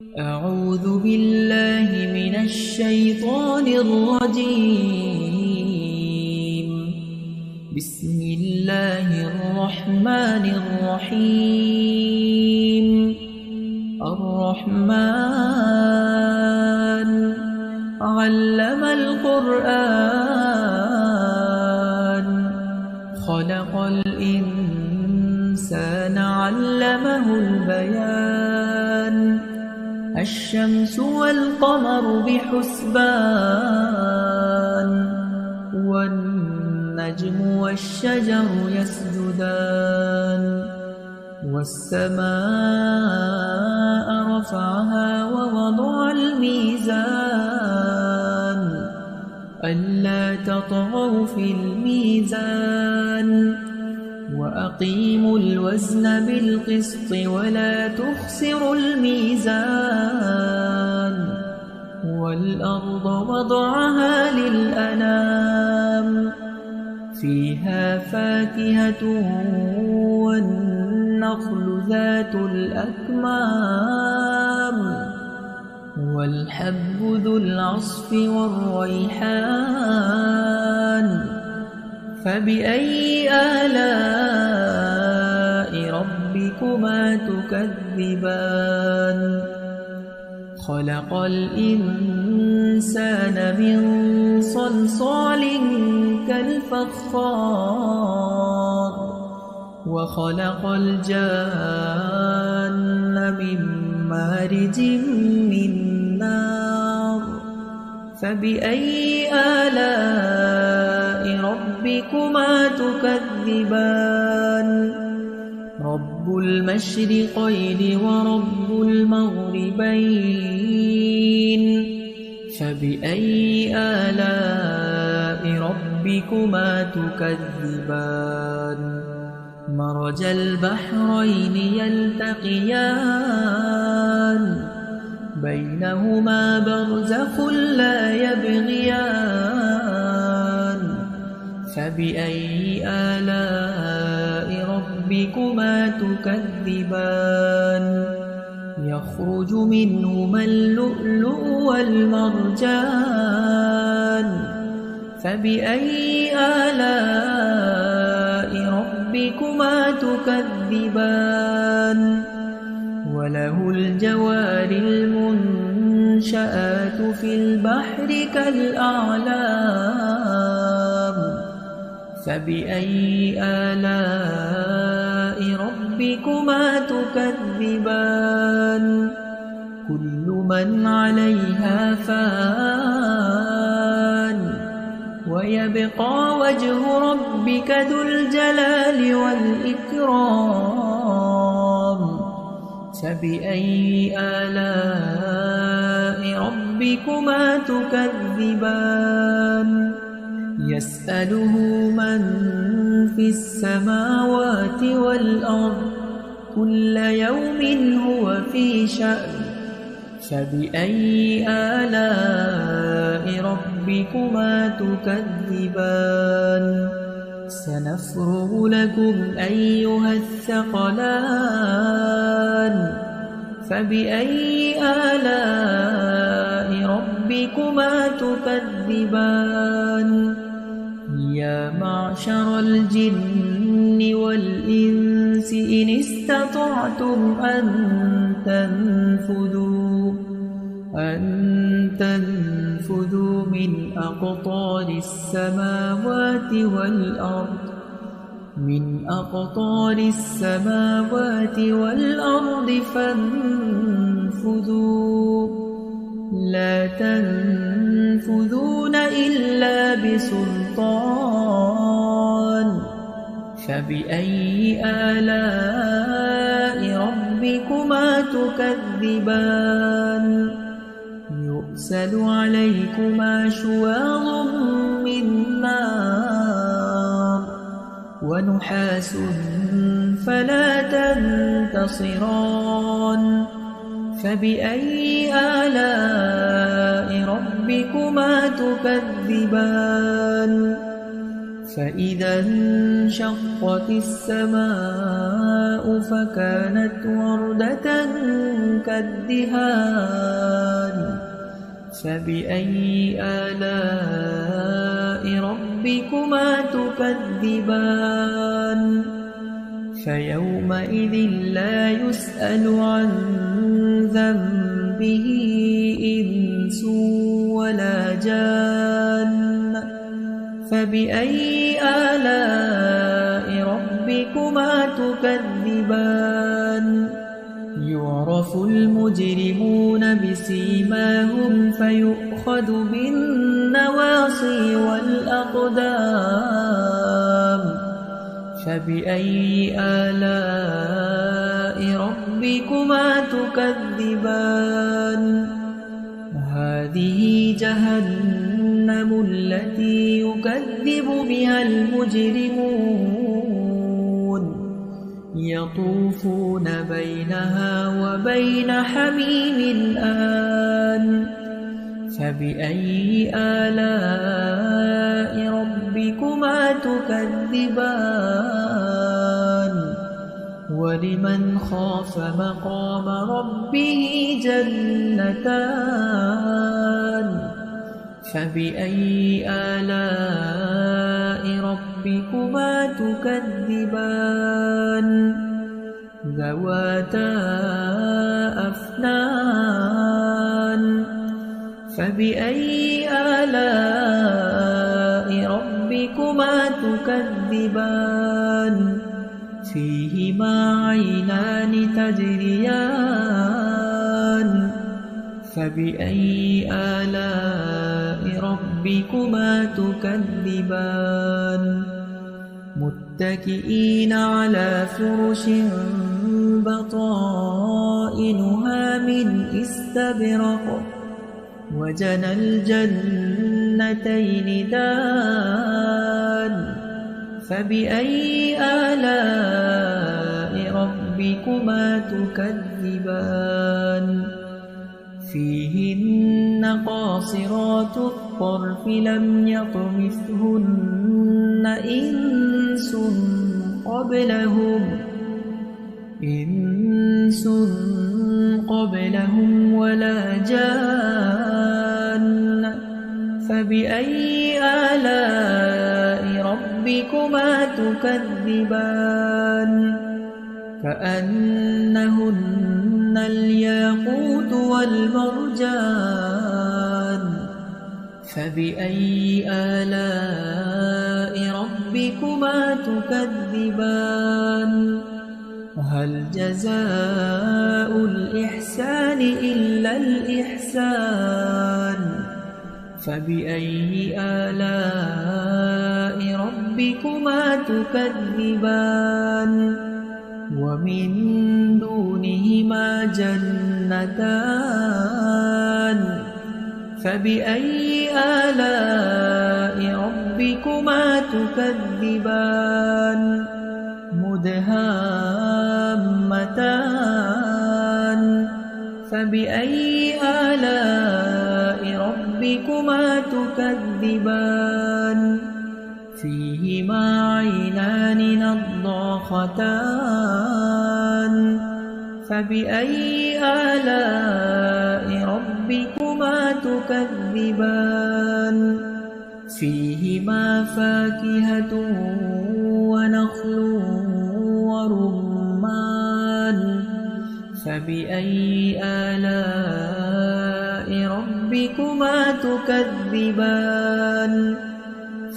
أعوذ بالله من الشيطان الرجيم. بسم الله الرحمن الرحيم. الرحمن علم القرآن خلق الإنسان علمه البيان الشمس والقمر بحسبان والنجم والشجر يسجدان والسماء رفعها ووضع الميزان ألا تطغوا في الميزان وأقيموا الوزن بالقسط ولا تخسروا الميزان والأرض وضعها للأنام فيها فاكهة والنخل ذات الأكمام والحب ذو العصف والريحان فبأي آلاء ربكما تكذبان خلق الإنسان من صلصال كالفخار وخلق الجان من مارج من نار فبأي آلاء ربكما تكذبان رب المشرقين ورب المغربين فبأي آلاء ربكما تكذبان مرج البحرين يلتقيان بينهما برزخ لا يبغيان فبأي آلاء ربكما تكذبان يخرج منهما اللؤلؤ والمرجان فبأي آلاء ربكما تكذبان وله الجوار المنشآت في البحر كالأعلام فبأي آلاء ربكما تكذبان كل من عليها فان ويبقى وجه ربك ذو الجلال والإكرام فبأي آلاء ربكما تكذبان يسأله من في السماوات والأرض كل يوم هو في شأن فبأي آلاء ربكما تكذبان سنفرغ لكم أيها الثقلان فبأي آلاء ربكما تكذبان يا معشر الجن والإنس إن استطعتم أن تنفذوا من أقطار السماوات والأرض فانفذوا لا تنفذون إلا بسلطان فبأي آلاء ربكما تكذبان يرسل عليكما شواظ من نار ونحاس فلا تنتصران فبأي آلاء ربكما تكذبان فإذا انشقت السماء فكانت وردة كالدهان فبأي آلاء ربكما تكذبان فيومئذ لا يسأل عن ذنبه إنس ولا جان فبأي آلاء ربكما تكذبان يعرف المجرمون بسيماهم فيؤخذ بالنواصي والأقدام فبأي آلاء ربكما تكذبان هذه جهنم التي يكذب بها المجرمون يطوفون بينها وبين حميم آن فبأي آلاء ربكما تكذبان ولمن خاف مقام ربه جنتان فبأي آلاء ربكما تكذبان ذواتا أفنان فبأي آلاء ربكما تكذبان فيهما عينان تجريان فبأي آلاء ربكما تكذبان متكئين على فرش بطائنها من استبرق وجنى الجنتين دان فبأي آلاء ربكما تكذبان فيهن قاصرات الطرف لم يطمثهن إنس قبلهم ولا جان فبأي آلاء ربكما تكذبان كأنهن الياقوت والمرجان فبأي آلاء ربكما تكذبان هل جزاء الإحسان إلا الإحسان فبأي آلاء ربكما تكذبان ومن دونهما جنتان فبأي آلاء ربكما تكذبان مدهامتان فبأي آلاء ربكما تكذبان فيهما عينان نضاختان فبأي آلاء ربكما تكذبان فيهما فاكهة ونخل ورمان فبأي آلاء ربكما تكذبان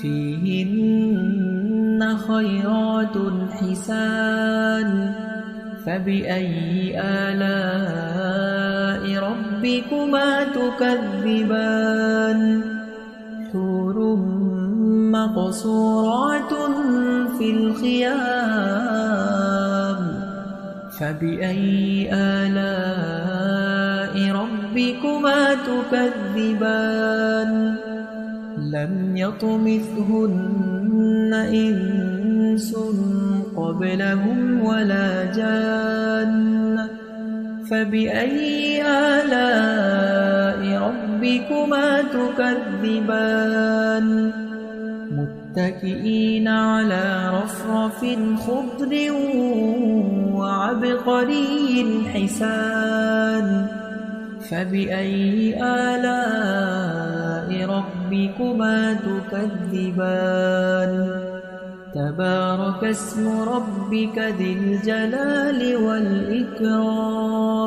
فيهن خيرات حسان فبأي آلاء ربكما تكذبان حور مقصورات في الخيام فبأي آلاء ربكما تكذبان لم يطمثهن إنس قبلهم ولا جان فبأي آلاء ربكما تكذبان متكئين على رفرف خضر وعبقري حسان فبأي آلاء ربكما تكذبان تبارك اسم ربك ذي الجلال والإكرام